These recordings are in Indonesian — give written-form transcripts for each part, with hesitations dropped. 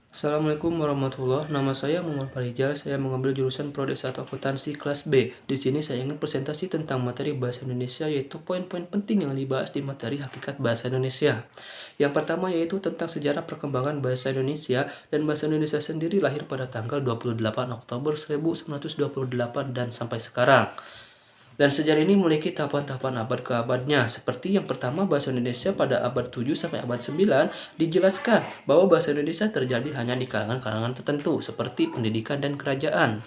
Assalamualaikum warahmatullahi. Nama saya Muhammad Farijal. Saya mengambil jurusan Prodi 1 Akuntansi kelas B. Di sini saya ingin presentasi tentang materi bahasa Indonesia, yaitu poin-poin penting yang dibahas di materi hakikat bahasa Indonesia. Yang pertama yaitu tentang sejarah perkembangan bahasa Indonesia, dan bahasa Indonesia sendiri lahir pada tanggal 28 Oktober 1928 dan sampai sekarang. Dan sejarah ini memiliki tahapan-tahapan abad ke abadnya. Seperti yang pertama, bahasa Indonesia pada abad 7 sampai abad 9 dijelaskan bahwa bahasa Indonesia terjadi hanya di kalangan-kalangan tertentu seperti pendidikan dan kerajaan.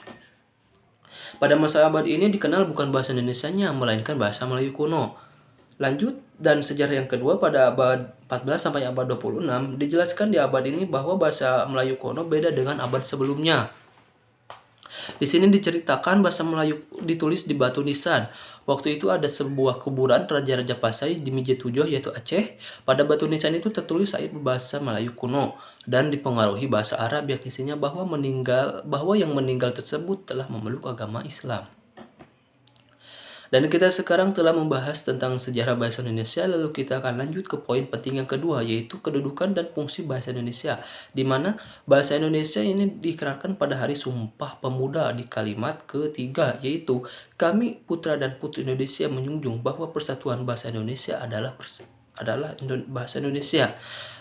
Pada masa abad ini dikenal bukan bahasa Indonesianya, melainkan bahasa Melayu kuno. Lanjut, dan sejarah yang kedua pada abad 14 sampai abad 26 dijelaskan di abad ini bahwa bahasa Melayu kuno beda dengan abad sebelumnya. Di sini diceritakan bahasa Melayu ditulis di batu nisan. Waktu itu ada sebuah kuburan Raja-Raja Pasai di Mijetujoh yaitu Aceh. Pada batu nisan itu tertulis syair berbahasa Melayu kuno dan dipengaruhi bahasa Arab yang isinya bahwa yang meninggal tersebut telah memeluk agama Islam. Dan kita sekarang telah membahas tentang sejarah bahasa Indonesia, lalu kita akan lanjut ke poin penting yang kedua, yaitu kedudukan dan fungsi bahasa Indonesia, di mana bahasa Indonesia ini dikerahkan pada Hari Sumpah Pemuda di kalimat ketiga, yaitu kami putra dan putri Indonesia menjunjung bahwa persatuan bahasa Indonesia adalah bahasa Indonesia.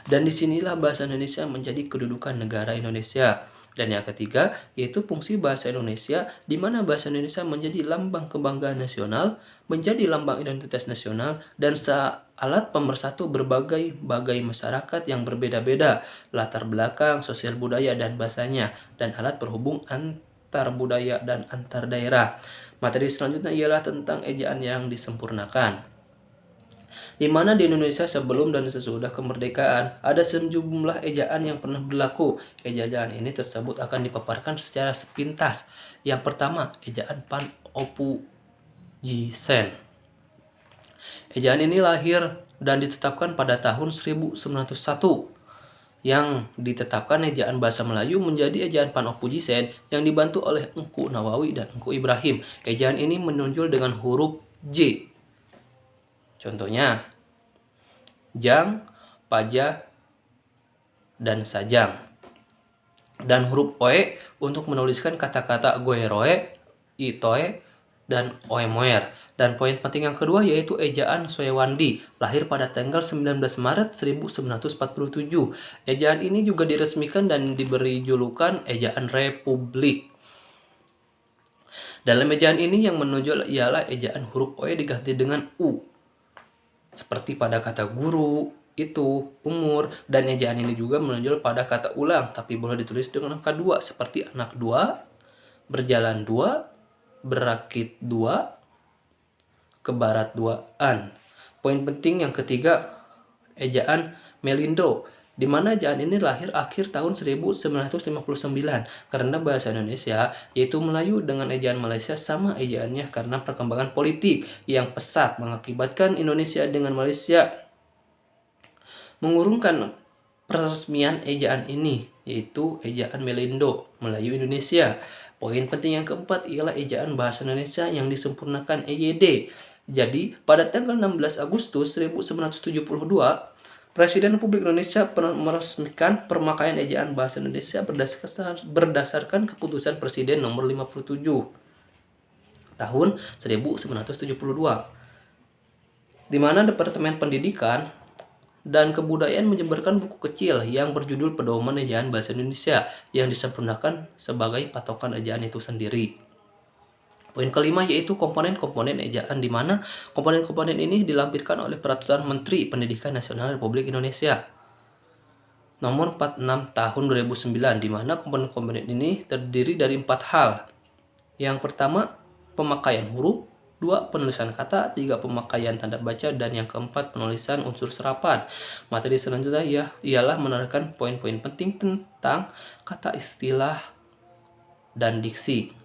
Dan disinilah bahasa Indonesia menjadi kedudukan negara Indonesia. Dan yang ketiga, yaitu fungsi bahasa Indonesia, di mana bahasa Indonesia menjadi lambang kebanggaan nasional, menjadi lambang identitas nasional, dan alat pemersatu berbagai masyarakat yang berbeda-beda, latar belakang, sosial budaya, dan bahasanya, dan alat perhubung antar budaya dan antar daerah. Materi selanjutnya ialah tentang ejaan yang disempurnakan, di mana di Indonesia sebelum dan sesudah kemerdekaan ada sejumlah ejaan yang pernah berlaku. Ejaan ini tersebut akan dipaparkan secara sepintas. Yang pertama, ejaan Pan-Opujisen. Ejaan ini lahir dan ditetapkan pada tahun 1901. Yang ditetapkan ejaan bahasa Melayu menjadi ejaan Pan-Opujisen yang dibantu oleh Engku Nawawi dan Engku Ibrahim. Ejaan ini menonjol dengan huruf J. Contohnya, jang, paja, dan sajang. Dan huruf oe untuk menuliskan kata-kata goeroe, itoe, dan oemoer. Dan poin penting yang kedua yaitu ejaan Soewandi, lahir pada tanggal 19 Maret 1947. Ejaan ini juga diresmikan dan diberi julukan ejaan Republik. Dalam ejaan ini yang menonjol ialah ejaan huruf oe diganti dengan u, seperti pada kata guru, itu, umur, dan ejaan ini juga menonjol pada kata ulang, tapi boleh ditulis dengan angka 2, seperti anak 2, berjalan 2, berakit 2, ke barat 2-an. Poin penting yang ketiga, ejaan Melindo, di mana ejaan ini lahir akhir tahun 1959 karena bahasa Indonesia yaitu Melayu dengan ejaan Malaysia sama ejaannya karena perkembangan politik yang pesat mengakibatkan Indonesia dengan Malaysia mengurungkan peresmian ejaan ini, yaitu ejaan Melindo, Melayu Indonesia. Poin penting yang keempat ialah ejaan bahasa Indonesia yang disempurnakan EYD. Jadi, pada tanggal 16 Agustus 1972, Presiden Republik Indonesia meresmikan pemakaian ejaan bahasa Indonesia berdasarkan keputusan Presiden nomor 57 tahun 1972, di mana Departemen Pendidikan dan Kebudayaan menyebarkan buku kecil yang berjudul Pedoman Ejaan Bahasa Indonesia yang disempurnakan sebagai patokan ejaan itu sendiri. Poin kelima yaitu komponen-komponen ejaan, di mana komponen-komponen ini dilampirkan oleh Peraturan Menteri Pendidikan Nasional Republik Indonesia Nomor 46 Tahun 2009, di mana komponen-komponen ini terdiri dari 4 hal. Yang pertama, pemakaian huruf, 2. Penulisan kata, 3. Pemakaian tanda baca, dan yang keempat, penulisan unsur serapan. Materi selanjutnya ialah menerangkan poin-poin penting tentang kata, istilah, dan diksi.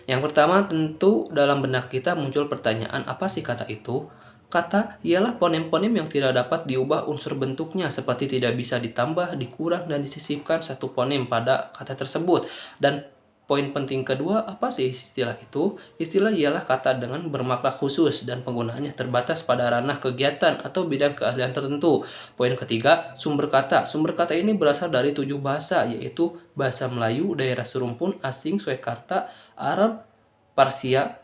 Yang pertama, tentu dalam benak kita muncul pertanyaan, apa sih kata itu? Kata ialah fonem-fonem yang tidak dapat diubah unsur bentuknya, seperti tidak bisa ditambah, dikurang, dan disisipkan satu fonem pada kata tersebut. Dan Poin penting kedua, apa sih istilah itu? Istilah ialah kata dengan bermakna khusus dan penggunaannya terbatas pada ranah kegiatan atau bidang keahlian tertentu. Poin ketiga, sumber kata. Sumber kata ini berasal dari 7 bahasa, yaitu bahasa Melayu, daerah serumpun, asing, Surakarta, Arab, Parsia,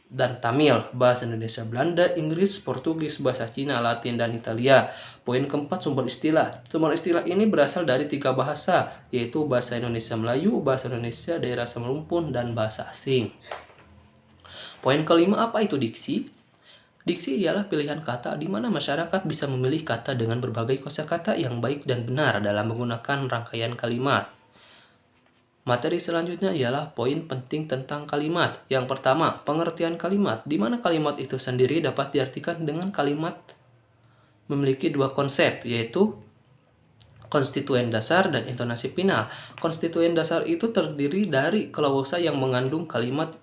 dan Tamil, bahasa Indonesia, Belanda, Inggris, Portugis, bahasa Cina, Latin, dan Italia. Poin keempat, sumber istilah. Sumber istilah ini berasal dari 3 bahasa, yaitu bahasa Indonesia Melayu, bahasa Indonesia daerah serumpun, dan bahasa asing. Poin kelima, apa itu diksi? Diksi ialah pilihan kata di mana masyarakat bisa memilih kata dengan berbagai kosakata yang baik dan benar dalam menggunakan rangkaian kalimat. Materi selanjutnya ialah poin penting tentang kalimat. Yang pertama, pengertian kalimat, di mana kalimat itu sendiri dapat diartikan dengan kalimat memiliki 2 konsep, yaitu konstituen dasar dan intonasi final. Konstituen dasar itu terdiri dari klausa yang mengandung kalimat,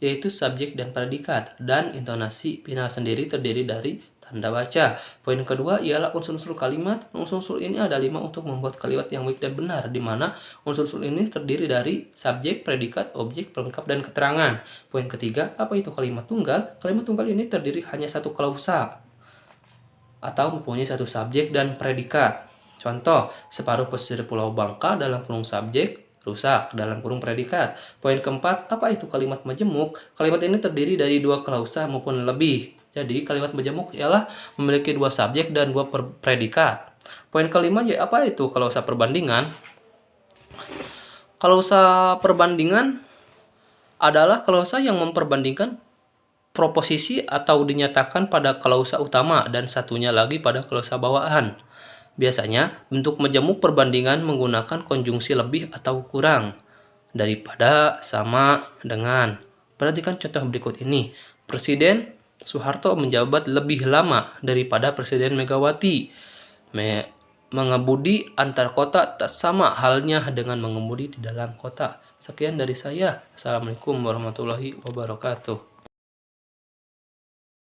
yaitu subjek dan predikat, dan intonasi final sendiri terdiri dari tanda baca. Poin kedua ialah unsur-unsur kalimat. Unsur-unsur ini ada 5 untuk membuat kalimat yang baik dan benar, di mana unsur-unsur ini terdiri dari subjek, predikat, objek, pelengkap, dan keterangan. Poin ketiga, apa itu kalimat tunggal? Kalimat tunggal ini terdiri hanya satu klausa atau mempunyai satu subjek dan predikat. Contoh, separuh pesisir Pulau Bangka dalam kurung subjek, rusak dalam kurung predikat. Poin keempat, apa itu kalimat majemuk? Kalimat ini terdiri dari 2 klausa maupun lebih. Jadi, kalimat majemuk ialah memiliki 2 subjek dan 2 predikat. Poin kelima, apa itu klausa perbandingan? Klausa perbandingan adalah klausa yang memperbandingkan proposisi atau dinyatakan pada klausa utama dan satunya lagi pada klausa bawaan. Biasanya, bentuk majemuk perbandingan menggunakan konjungsi lebih atau kurang daripada, sama, dengan. Perhatikan contoh berikut ini. Presiden Soeharto menjabat lebih lama daripada Presiden Megawati. Mengemudi antar kota tak sama halnya dengan mengemudi di dalam kota. Sekian dari saya. Assalamualaikum warahmatullahi wabarakatuh.